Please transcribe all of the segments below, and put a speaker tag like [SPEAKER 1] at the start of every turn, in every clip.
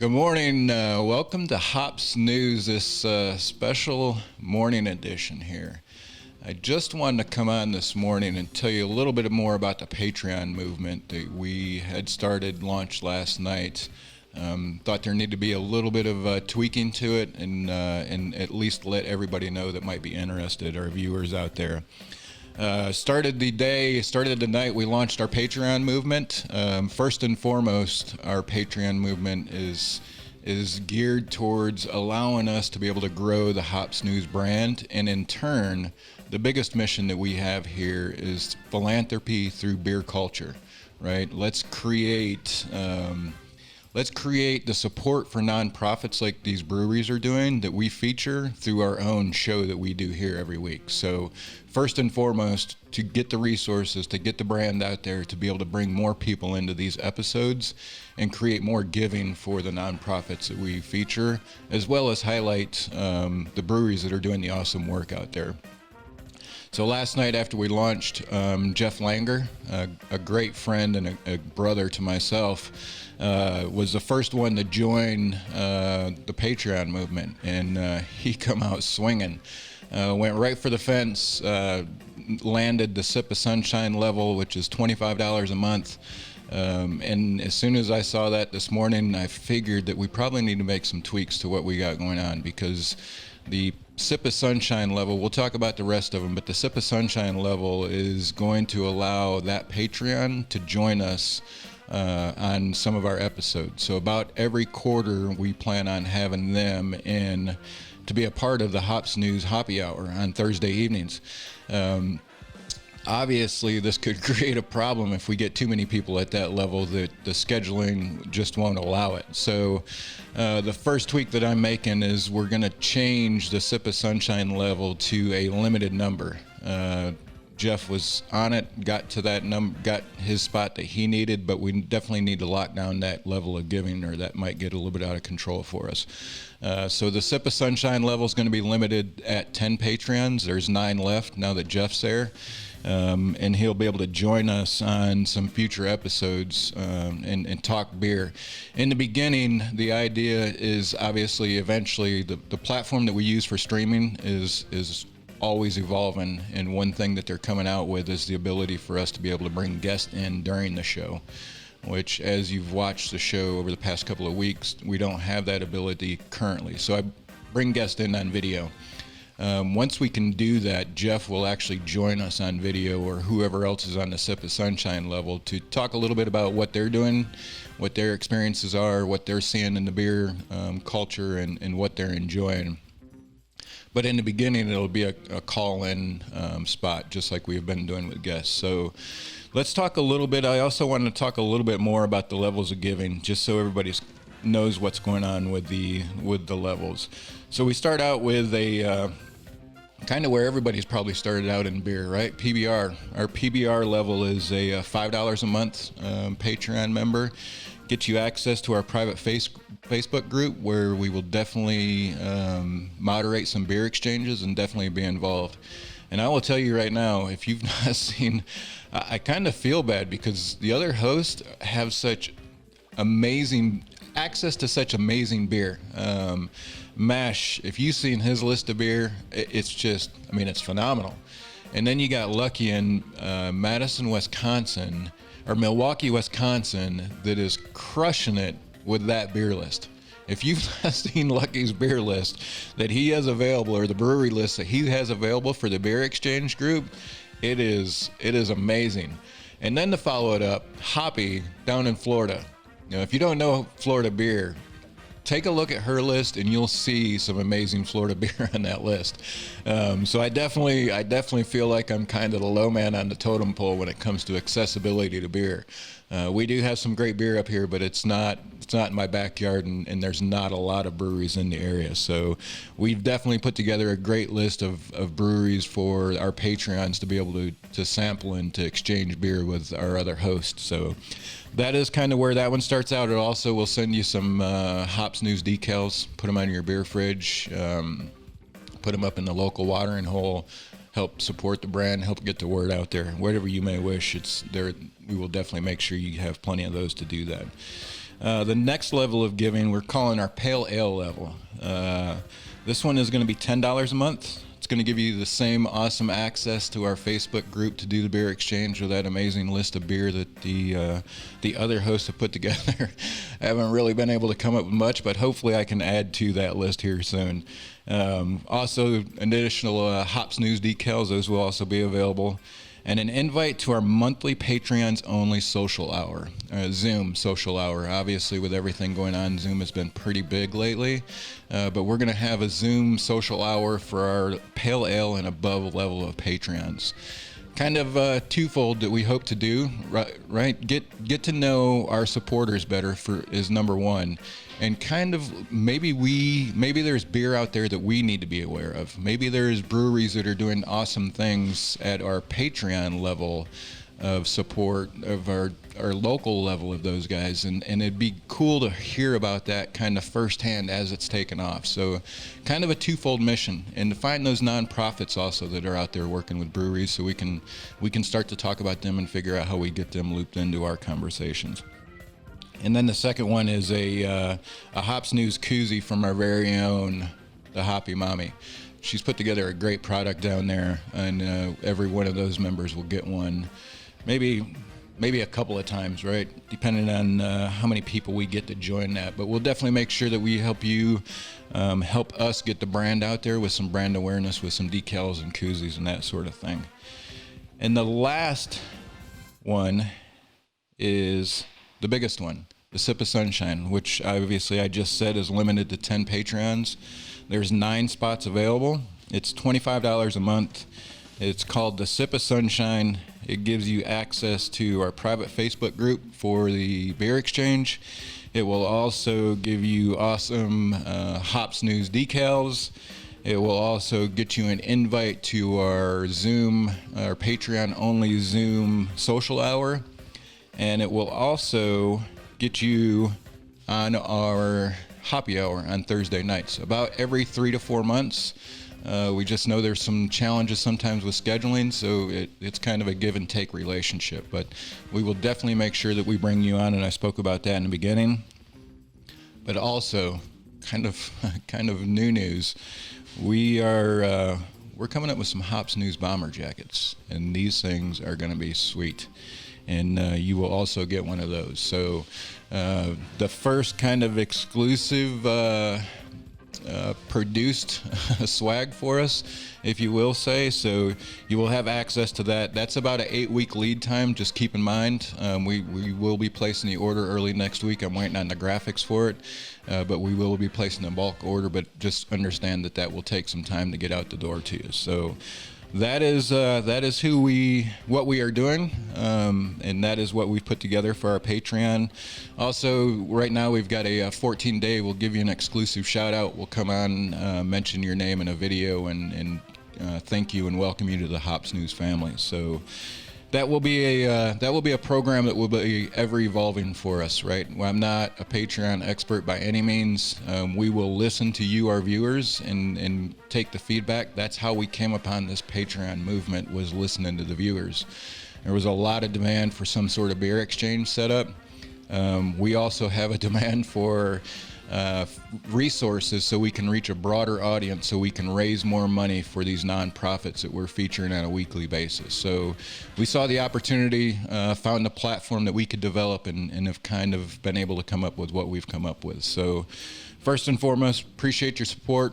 [SPEAKER 1] Good morning. Welcome to Hops News, this special morning edition here. I just wanted to come on this morning and tell you a little bit more about the Patreon movement that we had launched last night. Thought there needed to be a little bit of tweaking to it and at least let everybody know that might be interested, our viewers out there. Started the night, we launched our Patreon movement. First and foremost, our Patreon movement is geared towards allowing us to be able to grow the Hops News brand, and in turn, the biggest mission that we have here is philanthropy through beer culture, right? Let's create the support for nonprofits like these breweries are doing that we feature through our own show that we do here every week. So first and foremost, to get the resources, to get the brand out there, to be able to bring more people into these episodes and create more giving for the nonprofits that we feature, as well as highlight the breweries that are doing the awesome work out there. So last night after we launched, Jeff Langer, a great friend and a brother to myself, was the first one to join the Patreon movement, and he come out swinging. Went right for the fence, landed the Sip of Sunshine level, which is $25 a month. And as soon as I saw that this morning, I figured that we probably need to make some tweaks to what we got going on, because the Sip of Sunshine level, we'll talk about the rest of them, but the Sip of Sunshine level is going to allow that Patreon to join us on some of our episodes. So about every quarter, we plan on having them in to be a part of the Hops News Hoppy Hour on Thursday evenings. Obviously, this could create a problem if we get too many people at that level that the scheduling just won't allow it. So the first tweak that I'm making is we're going to change the Sip of Sunshine level to a limited number. Jeff was on it, got to that number, got his spot that he needed, but we definitely need to lock down that level of giving, or that might get a little bit out of control for us. So the Sip of Sunshine level is going to be limited at 10 Patreons. There's 9 left now that Jeff's there. And he'll be able to join us on some future episodes and talk beer. In the beginning, the idea is obviously eventually the platform that we use for streaming is always evolving, and one thing that they're coming out with is the ability for us to be able to bring guests in during the show, which, as you've watched the show over the past couple of weeks, we don't have that ability currently. So I bring guests in on video. Once we can do that, Jeff will actually join us on video, or whoever else is on the Sip of Sunshine level, to talk a little bit about what they're doing, what their experiences are, what they're seeing in the beer culture, and what they're enjoying. But in the beginning, it'll be a call-in spot, just like we've been doing with guests. So let's talk a little bit. I also want to talk a little bit more about the levels of giving, just so everybody knows what's going on with the levels. So we start out with a kind of where everybody's probably started out in beer, right? PBR. Our PBR level is a $5 a month Patreon member. Get you access to our private Facebook group, where we will definitely moderate some beer exchanges and definitely be involved. And I will tell you right now, if you've not seen, I kind of feel bad because the other hosts have such amazing access to such amazing beer. Mash, if you've seen his list of beer, it's just, I mean, it's phenomenal. And then you got Lucky in Madison, Wisconsin, or Milwaukee, Wisconsin, that is crushing it with that beer list. If you've not seen Lucky's beer list that he has available, or the brewery list that he has available for the beer exchange group, it is amazing. And then to follow it up, Hoppy down in Florida. You know, if you don't know Florida beer, take a look at her list and you'll see some amazing Florida beer on that list. So I definitely feel like I'm kind of the low man on the totem pole when it comes to accessibility to beer. We do have some great beer up here, but it's not in my backyard, and there's not a lot of breweries in the area. So we've definitely put together a great list of breweries for our Patreons to be able to sample and to exchange beer with our other hosts. So that is kind of where that one starts out. It also will send you some Hops News decals, put them on your beer fridge, put them up in the local watering hole, help support the brand, help get the word out there. Whatever you may wish, it's there. We will definitely make sure you have plenty of those to do that. The next level of giving we're calling our Pale Ale level. This one is going to be $10 a month. It's going to give you the same awesome access to our Facebook group to do the beer exchange with that amazing list of beer that the other hosts have put together. I haven't really been able to come up with much, but hopefully I can add to that list here soon. Also, additional Hops News decals, those will also be available. And an invite to our monthly Patreons only social hour, Zoom social hour. Obviously, with everything going on, Zoom has been pretty big lately. But we're going to have a Zoom social hour for our Pale Ale and above level of Patreons. Kind of twofold that we hope to do, right? Get to know our supporters better is number one. And kind of maybe there's beer out there that we need to be aware of. Maybe there's breweries that are doing awesome things at our Patreon level of support of our local level of those guys, and it'd be cool to hear about that kind of firsthand as it's taken off. So kind of a twofold mission, and to find those nonprofits also that are out there working with breweries, so we can start to talk about them and figure out how we get them looped into our conversations. And then the second one is a Hops News koozie from our very own, the Hoppy Mommy. She's put together a great product down there, and every one of those members will get one, maybe a couple of times, right? Depending on how many people we get to join that. But we'll definitely make sure that we help you, help us get the brand out there with some brand awareness, with some decals and koozies and that sort of thing. And the last one is the biggest one, the Sip of Sunshine, which obviously I just said is limited to 10 Patreons. There's 9 spots available. It's $25 a month. It's called the Sip of Sunshine. It gives you access to our private Facebook group for the beer exchange. It will also give you awesome Hops News decals. It will also get you an invite to our Zoom, our Patreon only Zoom social hour. And it will also get you on our Hoppy Hour on Thursday nights. About every 3 to 4 months. We just know there's some challenges sometimes with scheduling, so it's kind of a give and take relationship. But we will definitely make sure that we bring you on, and I spoke about that in the beginning. But also, kind of new news. We're coming up with some Hops News bomber jackets, and these things are going to be sweet. And you will also get one of those. So the first kind of exclusive produced swag for us, if you will say. So you will have access to that. That's about an 8-week lead time. Just keep in mind, we will be placing the order early next week. I'm waiting on the graphics for it, but we will be placing a bulk order. But just understand that will take some time to get out the door to you. So that is what we are doing, and that is what we've put together for our Patreon. Also, right now we've got a 14-day. We'll give you an exclusive shout out. We'll come on, mention your name in a video, and thank you and welcome you to the Hops News family. So that will be a program that will be ever evolving for us, right? Well, I'm not a Patreon expert by any means. We will listen to you, our viewers, and take the feedback. That's how we came upon this Patreon movement, was listening to the viewers. There was a lot of demand for some sort of beer exchange setup. We also have a demand for resources so we can reach a broader audience, so we can raise more money for these nonprofits that we're featuring on a weekly basis. So we saw the opportunity, found a platform that we could develop, and have kind of been able to come up with what we've come up with. So first and foremost, appreciate your support.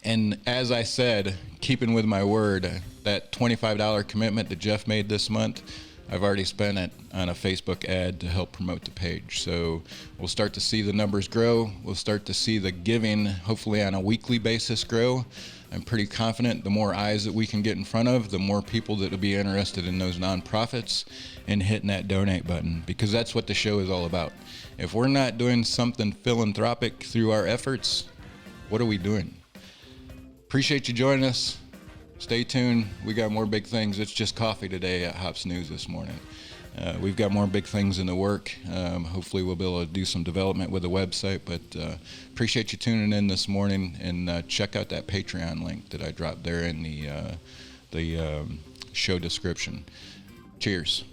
[SPEAKER 1] And as I said, keeping with my word, that $25 commitment that Jeff made this month, I've already spent it on a Facebook ad to help promote the page. So we'll start to see the numbers grow. We'll start to see the giving, hopefully on a weekly basis, grow. I'm pretty confident the more eyes that we can get in front of, the more people that will be interested in those nonprofits and hitting that donate button, because that's what the show is all about. If we're not doing something philanthropic through our efforts, what are we doing? Appreciate you joining us. Stay tuned. We got more big things. It's just coffee today at Hops News this morning. We've got more big things in the work. Hopefully we'll be able to do some development with the website, but appreciate you tuning in this morning, and check out that Patreon link that I dropped there in the show description. Cheers.